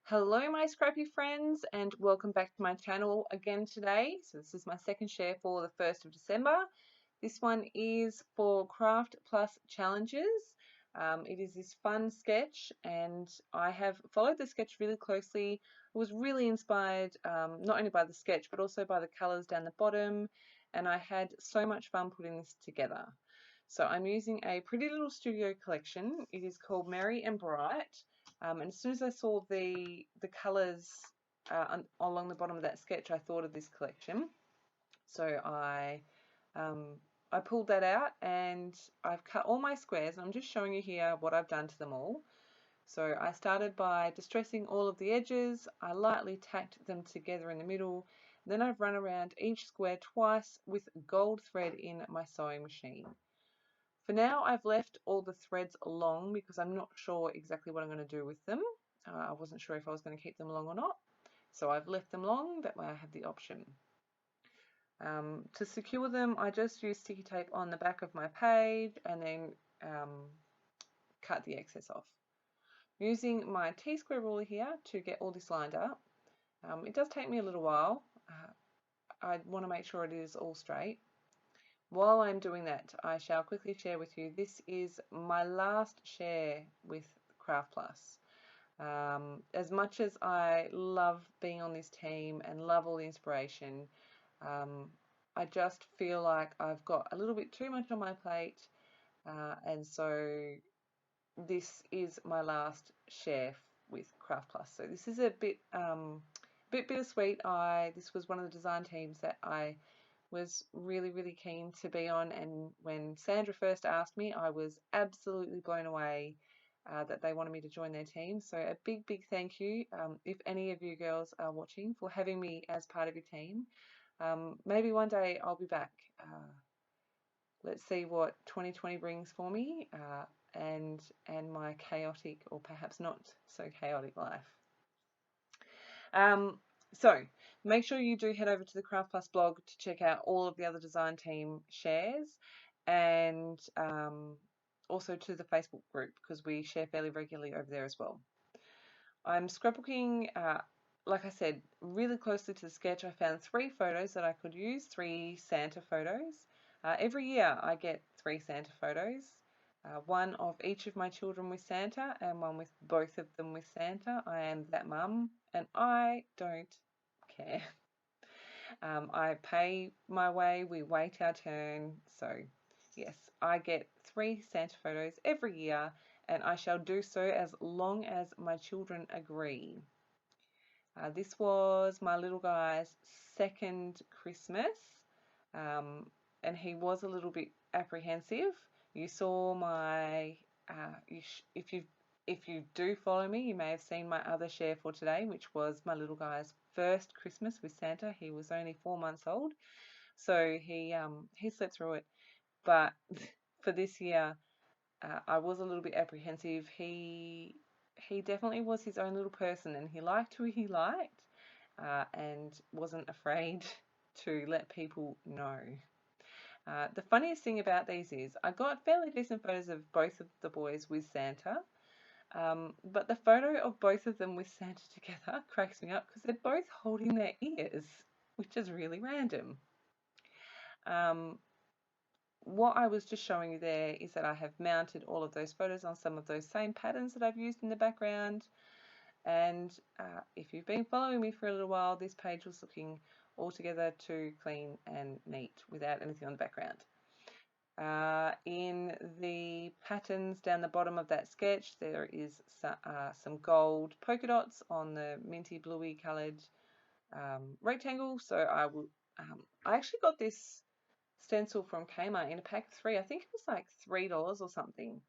Hello my scrappy friends and welcome back to my channel again today. So this is my second share for the 1st of December. This one is for Craft Plus Challenges. It is this fun sketch and I have followed the sketch really closely. I was really inspired not only by the sketch but also by the colours down the bottom, and I had so much fun putting this together. So I'm using a Pretty Little Studio collection. It is called Merry and Bright. And as soon as I saw the colours along the bottom of that sketch, I thought of this collection. So I pulled that out and I've cut all my squares, and I'm just showing you here what I've done to them all. So I started by distressing all of the edges. I lightly tacked them together in the middle. Then I've run around each square twice with gold thread in my sewing machine. For now, I've left all the threads long because I'm not sure exactly what I'm going to do with them. I wasn't sure if I was going to keep them long or not, so I've left them long, that way I have the option. To secure them, I just use sticky tape on the back of my page and then cut the excess off. Using my T-square ruler here to get all this lined up. It does take me a little while. I want to make sure it is all straight. While I'm doing that, I shall quickly share with you, this is my last share with Craft Plus. As much as I love being on this team and love all the inspiration, I just feel like I've got a little bit too much on my plate, and so this is my last share with Craft Plus. So this is a bit bittersweet. This was one of the design teams that I was really keen to be on, and when Sandra first asked me, I was absolutely blown away that they wanted me to join their team. So a big thank you, if any of you girls are watching, for having me as part of your team. Maybe one day I'll be back. Let's see what 2020 brings for me, and my chaotic, or perhaps not so chaotic, life. So make sure you do head over to the Craft Plus blog to check out all of the other design team shares, and also to the Facebook group, because we share fairly regularly over there as well. I'm scrapbooking, like I said, really closely to the sketch. I found 3 photos that I could use, 3 Santa photos. Every year I get 3 Santa photos. One of each of my children with Santa and one with both of them with Santa. I am that mum and I don't care. I pay my way, we wait our turn. So yes, I get 3 Santa photos every year, and I shall do so as long as my children agree. This was my little guy's 2nd Christmas, and he was a little bit apprehensive. You saw my, if you do follow me, you may have seen my other share for today, which was my little guy's 1st Christmas with Santa. He was only 4 months old, so he slept through it. But for this year, I was a little bit apprehensive. He definitely was his own little person, and he liked who he liked, and wasn't afraid to let people know. The funniest thing about these is I got fairly decent photos of both of the boys with Santa, but the photo of both of them with Santa together cracks me up because they're both holding their ears, which is really random. What I was just showing you there is that I have mounted all of those photos on some of those same patterns that I've used in the background. And if you've been following me for a little while, this page was looking altogether too clean and neat without anything on the background. In the patterns down the bottom of that sketch, there is some gold polka dots on the minty bluey coloured rectangle. So I actually got this stencil from Kmart in a pack of 3. I think it was like $3 or something.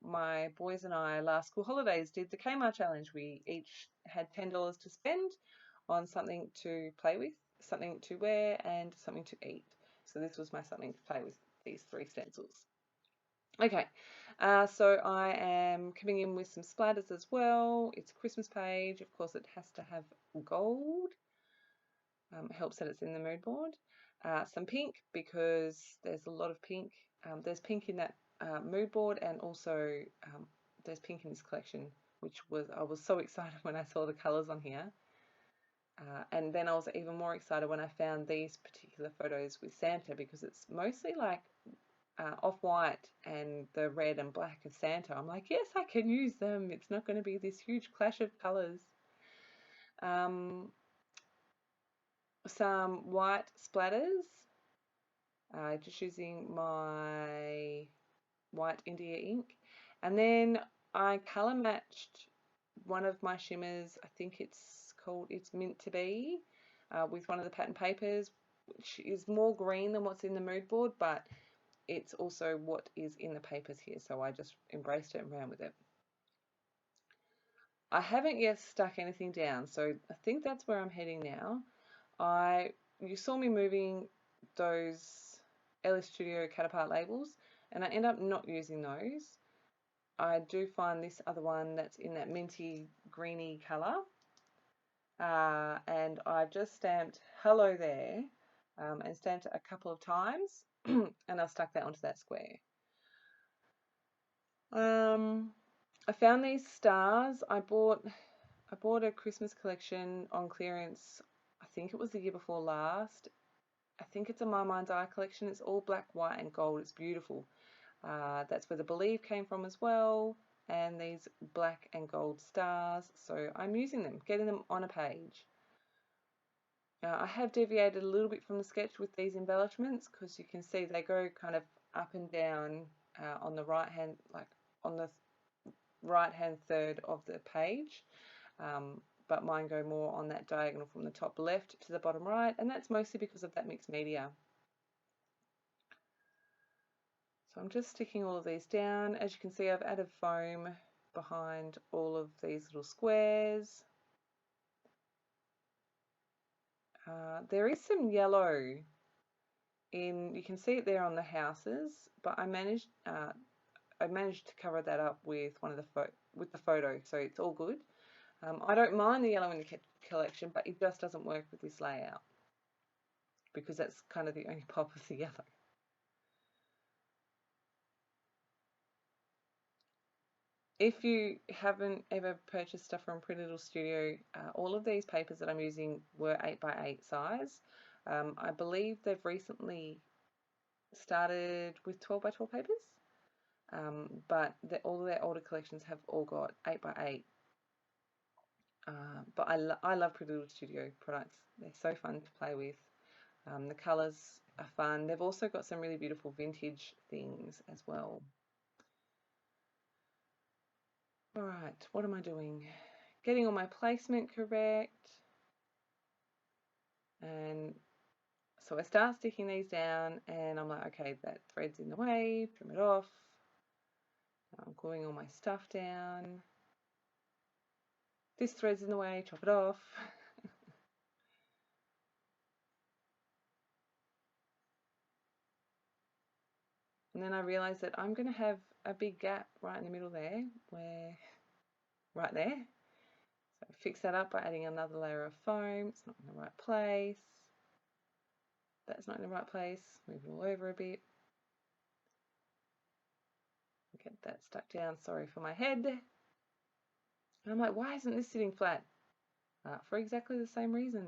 My boys and I last school holidays did the Kmart challenge. We each had $10 to spend on something to play with, something to wear, and something to eat. So this was my something to play with, these 3 stencils. Okay, so I am coming in with some splatters as well. It's a Christmas page. Of course, it has to have gold. It helps that it's in the mood board. Some pink, because there's a lot of pink. There's pink in that mood board, and also there's pink in this collection which was, I was so excited when I saw the colours on here. And then I was even more excited when I found these particular photos with Santa, because it's mostly like off-white and the red and black of Santa. I'm like, yes, I can use them. It's not going to be this huge clash of colours. Some white splatters, just using my white India ink. And then I colour matched one of my shimmers, I think it's called It's Meant to Be, with one of the pattern papers, which is more green than what's in the mood board, but it's also what is in the papers here, so I just embraced it and ran with it. I haven't yet stuck anything down, so I think that's where I'm heading now. You saw me moving those LS Studio cut apart labels, and I end up not using those. I do find this other one that's in that minty greeny colour, and I've just stamped hello there, and stamped it a couple of times, and I've stuck that onto that square. I found these stars. I bought a Christmas collection on clearance. I think it was the year before last. I think it's a My Mind's Eye collection. It's all black, white, and gold. It's beautiful. That's where the Believe came from as well, and these black and gold stars. So I'm using them, getting them on a page. I have deviated a little bit from the sketch with these embellishments, because you can see they go kind of up and down on the right hand, like on the right hand third of the page, but mine go more on that diagonal from the top left to the bottom right, and that's mostly because of that mixed media. So I'm just sticking all of these down. As you can see, I've added foam behind all of these little squares. There is some yellow in, you can see it there on the houses, but I managed to cover that up with one of the photo, so it's all good. I don't mind the yellow in the collection, but it just doesn't work with this layout, because that's kind of the only pop of the yellow. If you haven't ever purchased stuff from Pretty Little Studio, all of these papers that I'm using were 8x8 size. I believe they've recently started with 12x12 papers, but all of their older collections have all got 8x8. But I love Pretty Little Studio products. They're so fun to play with. The colours are fun. They've also got some really beautiful vintage things as well. Alright, what am I doing? Getting all my placement correct. And so I start sticking these down, and I'm like, okay, that thread's in the way, trim it off. I'm gluing all my stuff down. This thread's in the way, chop it off. And then I realized that I'm going to have a big gap right in the middle there, right there. So fix that up by adding another layer of foam. It's not in the right place. That's not in the right place. Move it all over a bit. Get that stuck down. Sorry for my head. And I'm like, why isn't this sitting flat? For exactly the same reason.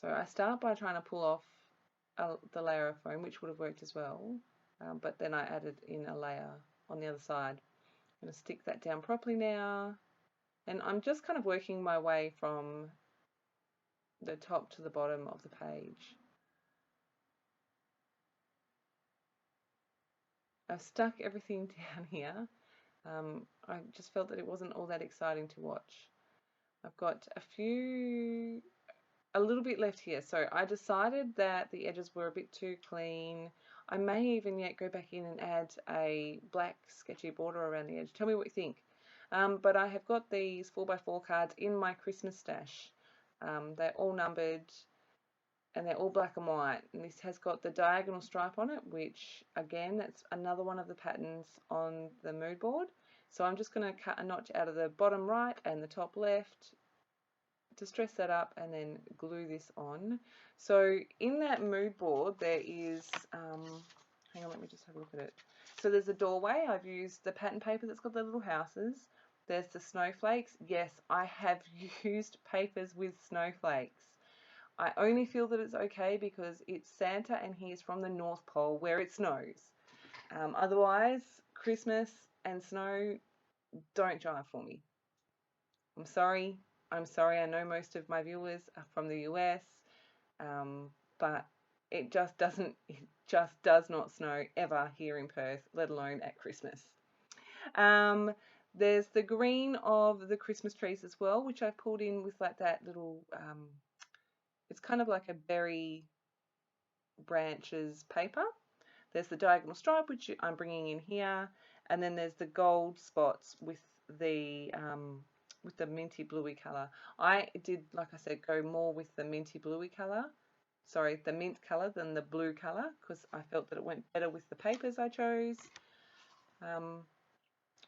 So I start by trying to pull off the layer of foam, which would have worked as well, but then I added in a layer on the other side. I'm going to stick that down properly now, and I'm just kind of working my way from the top to the bottom of the page. I've stuck everything down here. I just felt that it wasn't all that exciting to watch. I've got a little bit left here, so I decided that the edges were a bit too clean. I may even yet go back in and add a black sketchy border around the edge. Tell me what you think. But I have got these 4x4 cards in my Christmas stash. They're all numbered, and they're all black and white, and this has got the diagonal stripe on it, which again, that's another one of the patterns on the mood board. So I'm just going to cut a notch out of the bottom right and the top left to stress that up, and then glue this on. So in that mood board there is, hang on, let me just have a look at it. So there's a doorway. I've used the pattern paper that's got the little houses. There's the snowflakes. Yes, I have used papers with snowflakes. I only feel that it's okay because it's Santa and he is from the North Pole where it snows. Otherwise, Christmas and snow don't jive for me. I'm sorry. I'm sorry. I know most of my viewers are from the US, but it just does not snow ever here in Perth, let alone at Christmas. There's the green of the Christmas trees as well, which I've pulled in with like that little, it's kind of like a berry branches paper. There's the diagonal stripe, which I'm bringing in here, and then there's the gold spots with the minty bluey color. I did, like I said, go more with the minty bluey color. Sorry, the mint color than the blue color because I felt that it went better with the papers I chose.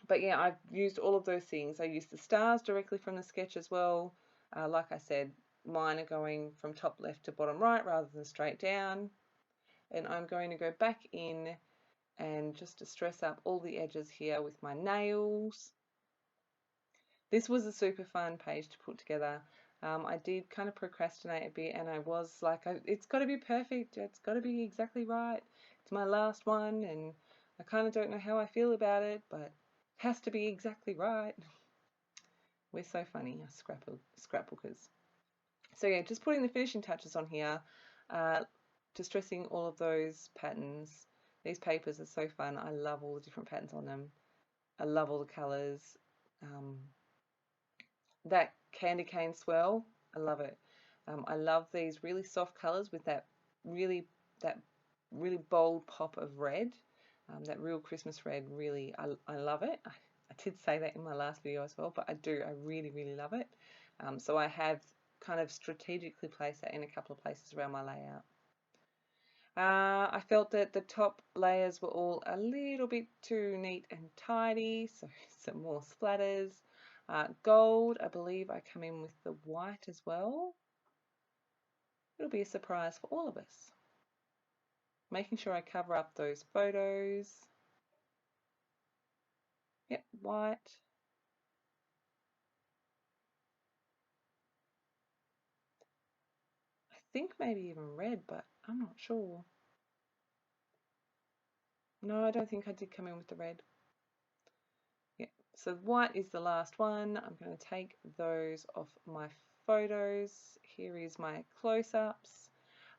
But yeah, I've used all of those things. I used the stars directly from the sketch as well. Like I said, mine are going from top left to bottom right rather than straight down. And I'm going to go back in and just to stress up all the edges here with my nails. This was a super fun page to put together. I did kind of procrastinate a bit and I was like, it's got to be perfect. It's got to be exactly right. It's my last one and I kind of don't know how I feel about it, but it has to be exactly right. We're so funny, us scrapbookers. So yeah, just putting the finishing touches on here, distressing all of those patterns. These papers are so fun. I love all the different patterns on them. I love all the colours. That candy cane swirl, I love it. I love these really soft colours with that really bold pop of red. That real Christmas red, really, I love it. I did say that in my last video as well, but I really love it. So I have kind of strategically placed that in a couple of places around my layout. I felt that the top layers were all a little bit too neat and tidy, so some more splatters. Gold, I believe I come in with the white as well. It'll be a surprise for all of us. Making sure I cover up those photos. Yep, white. I think maybe even red, but I'm not sure. No, I don't think I did come in with the red. Yeah, so white is the last one. I'm going to take those off my photos. Here is my close-ups.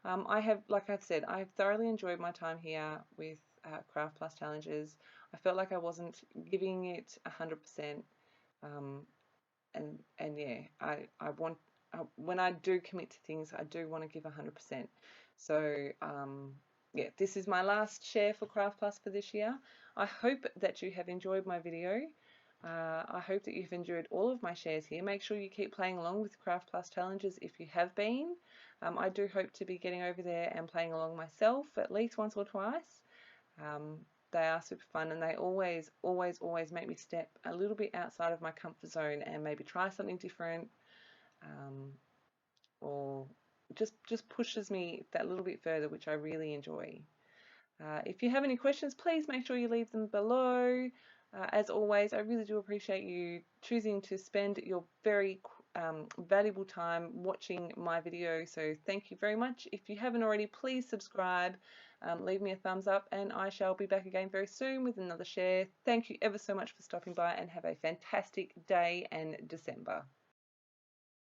I have, like I've said, I've thoroughly enjoyed my time here with Craft Plus Challenges. I felt like I wasn't giving it 100%. And yeah, I want, when I do commit to things, I do want to give 100%. So yeah, this is my last share for Craft Plus for this year. I hope that you have enjoyed my video. I hope that you've enjoyed all of my shares here. Make sure you keep playing along with Craft Plus Challenges if you have been. I do hope to be getting over there and playing along myself at least once or twice. They are super fun and they always make me step a little bit outside of my comfort zone and maybe try something different, or just pushes me that little bit further, which I really enjoy. If you have any questions, please make sure you leave them below. As always, I really do appreciate you choosing to spend your very valuable time watching my video, so thank you very much. If you haven't already, please subscribe, leave me a thumbs up, and I shall be back again very soon with another share. Thank you ever so much for stopping by and have a fantastic day and December.